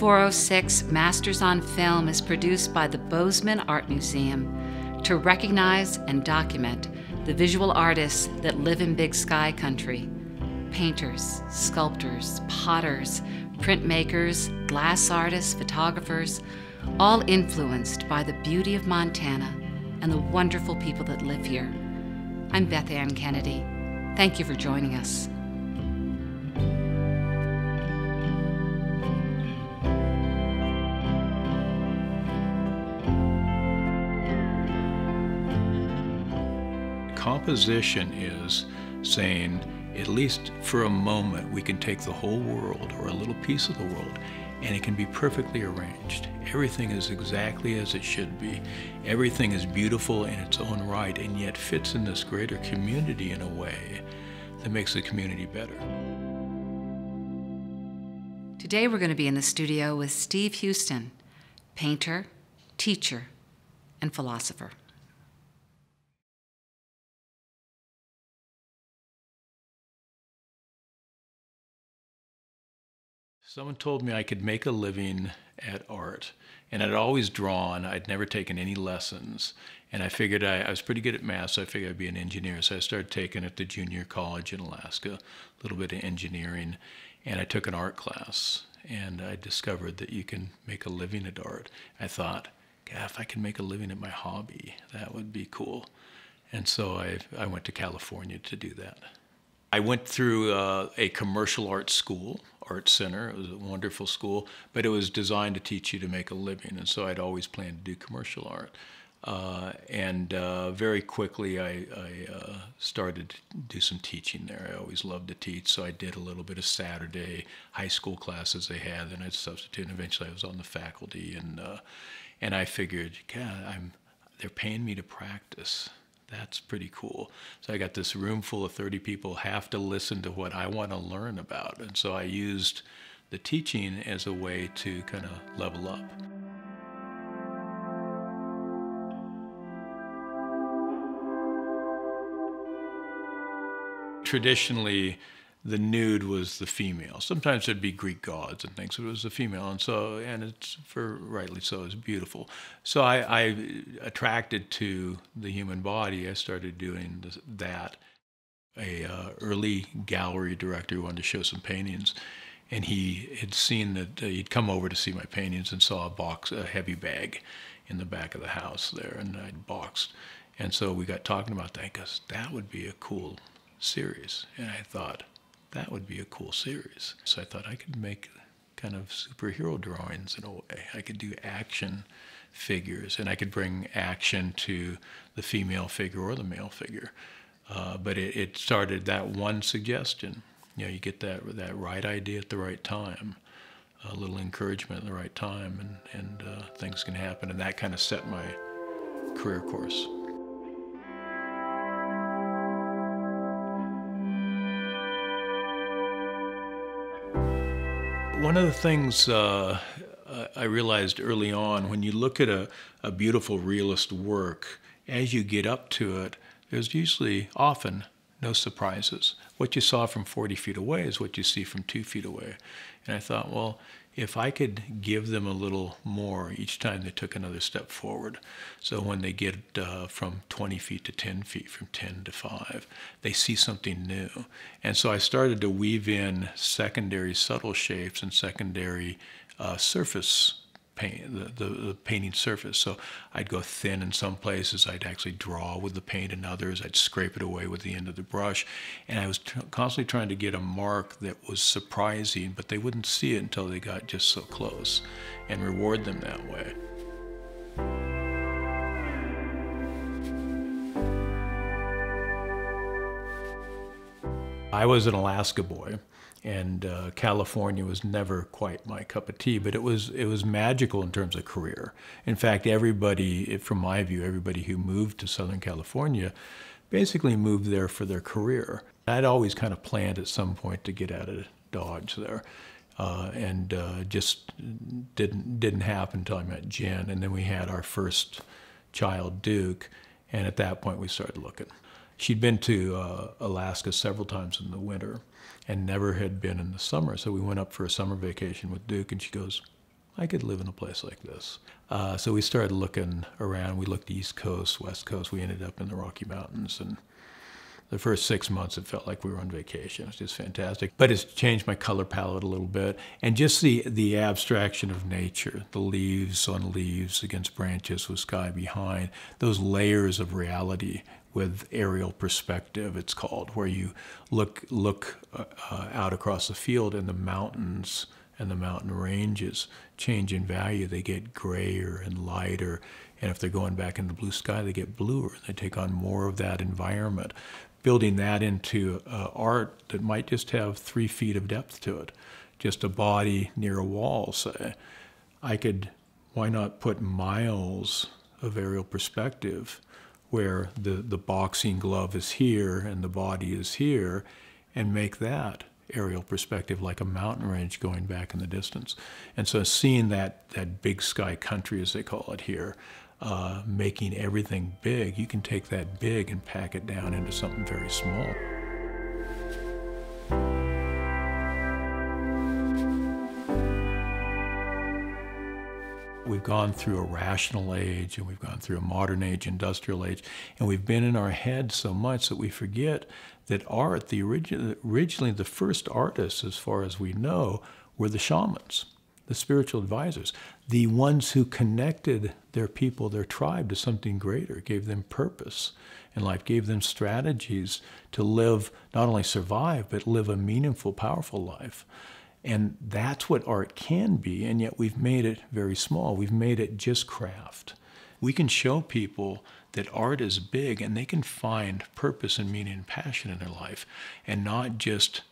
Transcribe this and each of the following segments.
406 Masters on Film is produced by the Bozeman Art Museum to recognize and document the visual artists that live in Big Sky Country. Painters, sculptors, potters, printmakers, glass artists, photographers, all influenced by the beauty of Montana and the wonderful people that live here. I'm Beth Ann Kennedy. Thank you for joining us. Composition is saying, at least for a moment, we can take the whole world or a little piece of the world and it can be perfectly arranged. Everything is exactly as it should be. Everything is beautiful in its own right and yet fits in this greater community in a way that makes the community better. Today we're going to be in the studio with Steve Huston, painter, teacher, and philosopher. Someone told me I could make a living at art, and I'd always drawn. I'd never taken any lessons, and I figured I was pretty good at math, so I figured I'd be an engineer. So I started taking at the junior college in Alaska, a little bit of engineering, and I took an art class, and I discovered that you can make a living at art. I thought, God, if I could make a living at my hobby, that would be cool. And so I went to California to do that. I went through a commercial arts school, art center. It was a wonderful school, but it was designed to teach you to make a living, and so I'd always planned to do commercial art. Very quickly I started to do some teaching there. I always loved to teach, so I did a little bit of Saturday high school classes they had, then I'd substitute, and eventually I was on the faculty, and I figured, God, they're paying me to practice. That's pretty cool. So I got this room full of 30 people, have to listen to what I want to learn about. And so I used the teaching as a way to kind of level up. Traditionally, the nude was the female. Sometimes there'd be Greek gods and things, but it was the female, and it's rightly so, it's beautiful. So I attracted to the human body, I started doing that. Early gallery director wanted to show some paintings, and he had seen that he'd come over to see my paintings and saw a heavy bag in the back of the house there, and I'd boxed. And so we got talking about that, because that would be a cool series. And I thought, that would be a cool series. So I thought I could make kind of superhero drawings in a way. I could do action figures, and I could bring action to the female figure or the male figure. But it started that one suggestion. You know, you get that right idea at the right time, a little encouragement at the right time, and things can happen. And that kind of set my career course. One of the things I realized early on, when you look at a beautiful realist work, as you get up to it, there's usually often no surprises. What you saw from 40 feet away is what you see from 2 feet away. And I thought, well, if I could give them a little more each time they took another step forward. So when they get from 20 feet to 10 feet, from 10 to 5, they see something new. And so I started to weave in secondary subtle shapes and secondary surface paint, the painting surface. So I'd go thin in some places, I'd actually draw with the paint in others, I'd scrape it away with the end of the brush, and I was constantly trying to get a mark that was surprising, but they wouldn't see it until they got just so close, and reward them that way. I was an Alaska boy, and California was never quite my cup of tea, but it was magical in terms of career. In fact, everybody, from my view, everybody who moved to Southern California basically moved there for their career. I'd always kind of planned at some point to get out of Dodge there, and just didn't happen until I met Jen, and then we had our first child, Duke, and at that point we started looking. She'd been to Alaska several times in the winter and never had been in the summer. So we went up for a summer vacation with Duke, and she goes, I could live in a place like this. So we started looking around. We looked East Coast, West Coast. We ended up in the Rocky Mountains. And the first 6 months, it felt like we were on vacation. It was just fantastic. But it's changed my color palette a little bit. And just the abstraction of nature, the leaves on leaves against branches with sky behind, those layers of reality with aerial perspective, it's called, where you look out across the field and the mountains and the mountain ranges change in value. They get grayer and lighter. And if they're going back in the blue sky, they get bluer. They take on more of that environment. Building that into art that might just have 3 feet of depth to it, just a body near a wall, say. Why not put miles of aerial perspective where the boxing glove is here and the body is here, and make that aerial perspective like a mountain range going back in the distance. And so seeing that big sky country, as they call it here, making everything big, you can take that big and pack it down into something very small. We've gone through a rational age, and we've gone through a modern age, industrial age, and we've been in our head so much that we forget that art, originally the first artists, as far as we know, were the shamans, the spiritual advisors, the ones who connected their people, their tribe, to something greater, gave them purpose in life, gave them strategies to live, not only survive, but live a meaningful, powerful life. And that's what art can be, and yet we've made it very small. We've made it just craft. We can show people that art is big, and they can find purpose and meaning and passion in their life, and not just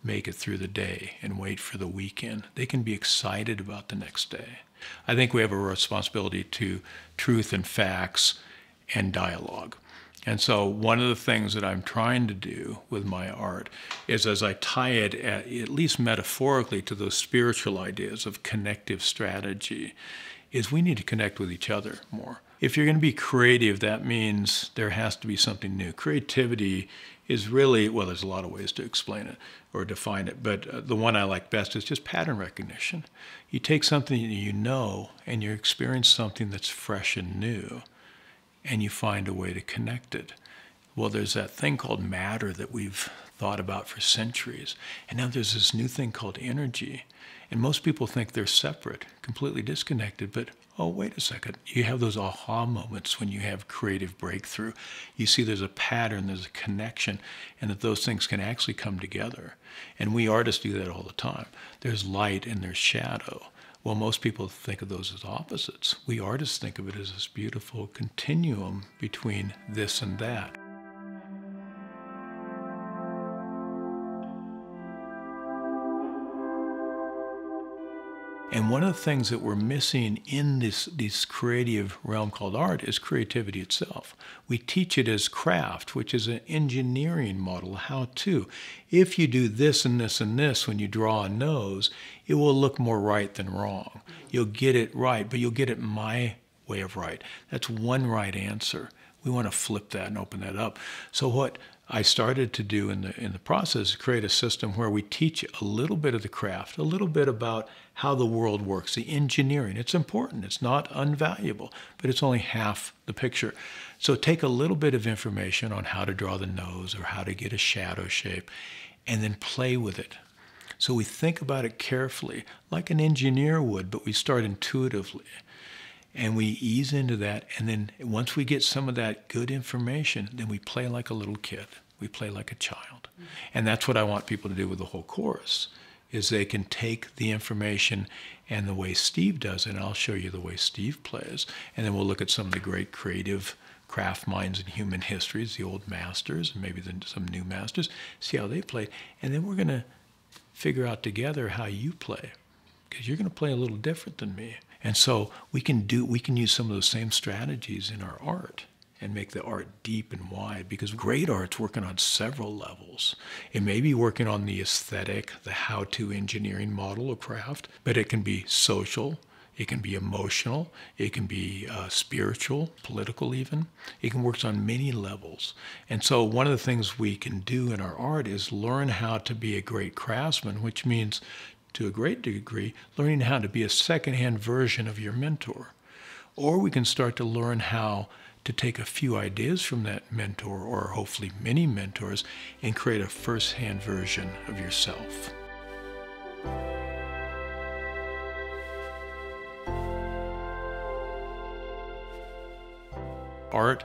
make it through the day and wait for the weekend. They can be excited about the next day. I think we have a responsibility to truth and facts and dialogue. And so one of the things that I'm trying to do with my art is, as I tie it, at least metaphorically, to those spiritual ideas of connective strategy, is we need to connect with each other more. If you're going to be creative, that means there has to be something new. Creativity is really, well, there's a lot of ways to explain it or define it, but the one I like best is just pattern recognition. You take something that you know and you experience something that's fresh and new, and you find a way to connect it. Well, there's that thing called matter that we've thought about for centuries, and now there's this new thing called energy. And most people think they're separate, completely disconnected, but oh, wait a second. You have those aha moments when you have creative breakthrough. You see there's a pattern, there's a connection, and that those things can actually come together. And we artists do that all the time. There's light and there's shadow. Well, most people think of those as opposites. We artists think of it as this beautiful continuum between this and that. And one of the things that we're missing in this creative realm called art is creativity itself. We teach it as craft, which is an engineering model, how to. If you do this and this and this when you draw a nose, it will look more right than wrong. You'll get it right, but you'll get it my way of right. That's one right answer. We want to flip that and open that up. So what I started to do in the process is create a system where we teach a little bit of the craft, a little bit about how the world works, the engineering. It's important. It's not unvaluable, but it's only half the picture. So take a little bit of information on how to draw the nose or how to get a shadow shape, and then play with it. So we think about it carefully, like an engineer would, but we start intuitively. And we ease into that, and then once we get some of that good information, then we play like a little kid. We play like a child. And that's what I want people to do with the whole course, is they can take the information and the way Steve does it, and I'll show you the way Steve plays, and then we'll look at some of the great creative craft minds in human histories, the old masters, and maybe some new masters, see how they played, and then we're going to figure out together how you play, because you're going to play a little different than me. And so we can use some of those same strategies in our art and make the art deep and wide, because great art's working on several levels. It may be working on the aesthetic, the how-to engineering model of craft, but it can be social, it can be emotional, it can be spiritual, political even. It can work on many levels. And so one of the things we can do in our art is learn how to be a great craftsman, which means to a great degree, learning how to be a secondhand version of your mentor. Or we can start to learn how to take a few ideas from that mentor, or hopefully many mentors, and create a first-hand version of yourself. Art,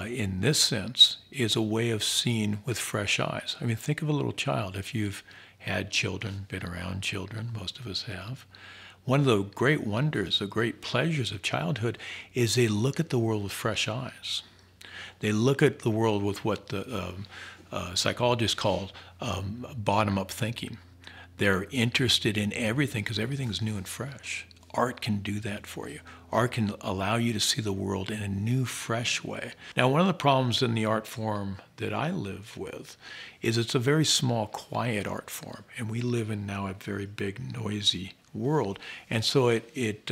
in this sense, is a way of seeing with fresh eyes. I mean, think of a little child. If you've had children, been around children, most of us have, one of the great wonders, the great pleasures of childhood is they look at the world with fresh eyes. They look at the world with what the psychologists call bottom-up thinking. They're interested in everything because everything's new and fresh. Art can do that for you. Art can allow you to see the world in a new, fresh way. Now, one of the problems in the art form that I live with is it's a very small, quiet art form, and we live in now a very big, noisy world, and so it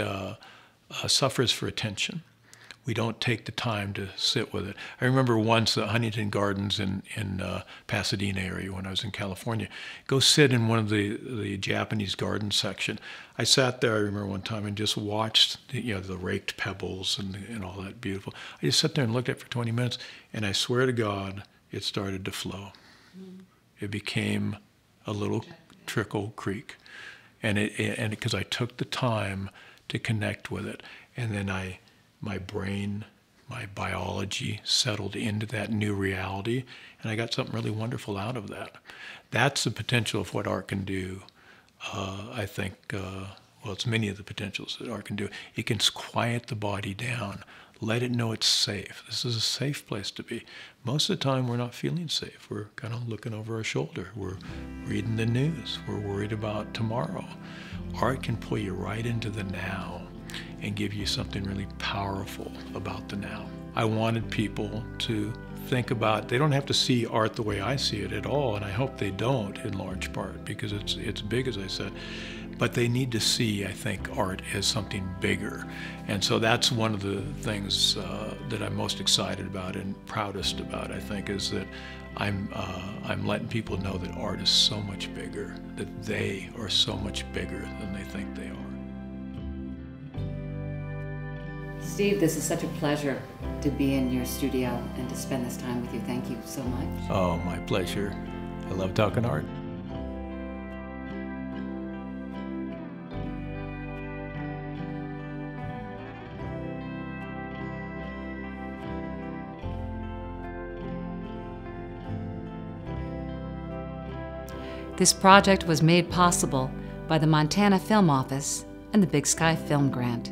suffers for attention. We don't take the time to sit with it. I remember once at Huntington Gardens in Pasadena area when I was in California, go sit in one of the Japanese garden section. I sat there, I remember one time, and just watched the raked pebbles and all that beautiful. I just sat there and looked at it for 20 minutes, and I swear to God, it started to flow. It became a little trickle creek. And because I took the time to connect with it, and then my brain, my biology settled into that new reality, and I got something really wonderful out of that. That's the potential of what art can do. I think, well, it's many of the potentials that art can do. It can quiet the body down, let it know it's safe. This is a safe place to be. Most of the time, we're not feeling safe. We're kind of looking over our shoulder. We're reading the news. We're worried about tomorrow. Art can pull you right into the now and give you something really powerful about the now. I wanted people to think about, they don't have to see art the way I see it at all, and I hope they don't in large part, because it's big, as I said, but they need to see, I think, art as something bigger. And so that's one of the things that I'm most excited about and proudest about, I think, is that I'm letting people know that art is so much bigger, that they are so much bigger than they think they are. Steve, this is such a pleasure to be in your studio and to spend this time with you. Thank you so much. Oh, my pleasure. I love talking art. This project was made possible by the Montana Film Office and the Big Sky Film Grant.